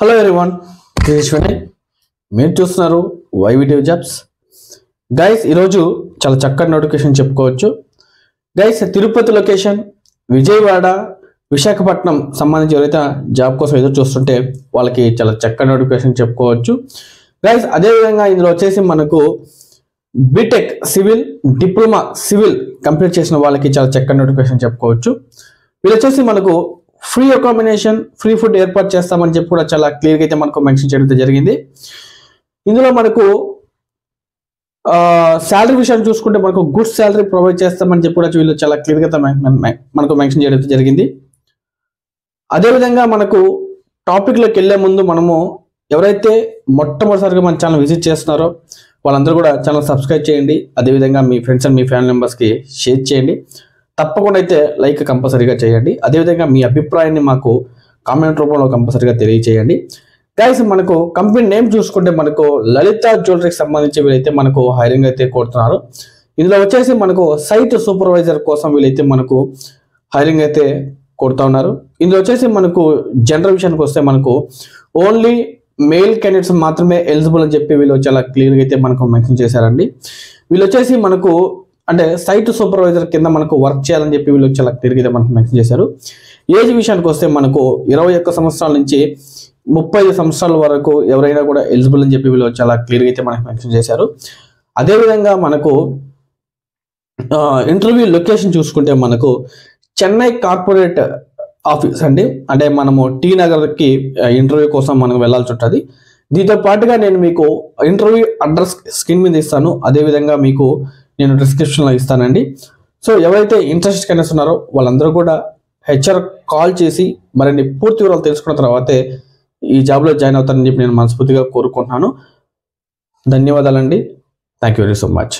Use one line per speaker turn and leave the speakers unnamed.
Hello everyone, this is Vinay. మీరు చూస్తున్నారు వైవిటివ్ jobs. Guys, ఈరోజు చాలా చక్కటి నోటిఫికేషన్ చెప్పుకోవచ్చు. గైస్, తిరుపతి లొకేషన్, విజయవాడ, విశాఖపట్నం సంబంధించి ఎవరైతే జాబ్ కోసం ఎదురు చూస్తుంటే వాళ్ళకి చాలా చక్కటి నోటిఫికేషన్ చెప్పుకోవచ్చు. గైస్, అదేవిధంగా ఇందులో వచ్చేసి మనకు B Tech civil, diploma civil complete చేసిన వాళ్ళకి చాలా చక్కటి నోటిఫికేషన్ చెప్పుకోవచ్చు. వీళ్ళు వచ్చేసి మనకు ఫ్రీ అకామిడేషన్, ఫ్రీ ఫుడ్ ఏర్పాటు చేస్తామని చెప్పి కూడా చాలా క్లియర్గా అయితే మనకు మెన్షన్ చేయడం జరిగింది. ఇందులో మనకు శాలరీ విషయాన్ని చూసుకుంటే మనకు గుడ్ శాలరీ ప్రొవైడ్ చేస్తామని చెప్పి కూడా వీళ్ళు చాలా క్లియర్గా మనకు మెన్షన్ చేయడం జరిగింది. అదేవిధంగా మనకు టాపిక్లోకి వెళ్ళే ముందు మనము ఎవరైతే మొట్టమొదటిసారిగా మన ఛానల్ విజిట్ చేస్తున్నారో వాళ్ళందరూ కూడా ఛానల్ సబ్స్క్రైబ్ చేయండి. అదేవిధంగా మీ ఫ్రెండ్స్ అండ్ మీ ఫ్యామిలీ మెంబర్స్కి షేర్ చేయండి. తప్పకుండా అయితే లైక్ కంపల్సరీగా చేయండి. అదేవిధంగా మీ అభిప్రాయాన్ని మాకు కామెంట్ రూపంలో కంపల్సరీగా తెలియజేయండి. గైస్, మనకు కంపెనీ నేమ్ చూసుకుంటే మనకు లలిత జ్యువెలరీకి సంబంధించి వీళ్ళైతే మనకు హైరింగ్ అయితే కోరుతున్నారు. ఇందులో వచ్చేసి మనకు సైట్ సూపర్వైజర్ కోసం వీళ్ళైతే మనకు హైరింగ్ అయితే కోరుతా ఉన్నారు. ఇందులో వచ్చేసి మనకు జెండర్ విషయానికి వస్తే మనకు ఓన్లీ మేల్ క్యాండిడేట్స్ మాత్రమే ఎలిజిబుల్ అని చెప్పి వీళ్ళు చాలా క్లియర్గా అయితే మనకు మెన్షన్ చేశారండి. వీళ్ళు వచ్చేసి మనకు అంటే సైట్ సూపర్వైజర్ కింద మనకు వర్క్ చేయాలని చెప్పి వీళ్ళు చాలా క్లియర్గా అయితే మనకు మెన్షన్ చేశారు. ఏజ్ విషయానికి వస్తే మనకు 21 సంవత్సరాల నుంచి 35 సంవత్సరాల వరకు ఎవరైనా కూడా ఎలిజిబుల్ అని చెప్పి వీళ్ళు చాలా క్లియర్గా అయితే మనకు మెన్షన్ చేశారు. అదేవిధంగా మనకు ఇంటర్వ్యూ లొకేషన్ చూసుకుంటే మనకు చెన్నై కార్పొరేట్ ఆఫీస్ అండి. అంటే మనము టీ నగర్కి ఇంటర్వ్యూ కోసం మనం వెళ్ళాల్సి ఉంటుంది. దీంతో పాటుగా నేను మీకు ఇంటర్వ్యూ అడ్రస్ స్క్రీన్ మీద ఇస్తాను. అదేవిధంగా మీకు నేను డిస్క్రిప్షన్లో ఇస్తానండి. సో ఎవరైతే ఇంట్రెస్ట్ కనిస్తున్నారో వాళ్ళందరూ కూడా హెచ్ఆర్ కాల్ చేసి మరిన్ని పూర్తి వివరాలు తెలుసుకున్న తర్వాతే ఈ జాబ్లో జాయిన్ అవుతారని చెప్పి నేను మనస్ఫూర్తిగా కోరుకుంటున్నాను. ధన్యవాదాలండి. Thank you very so much.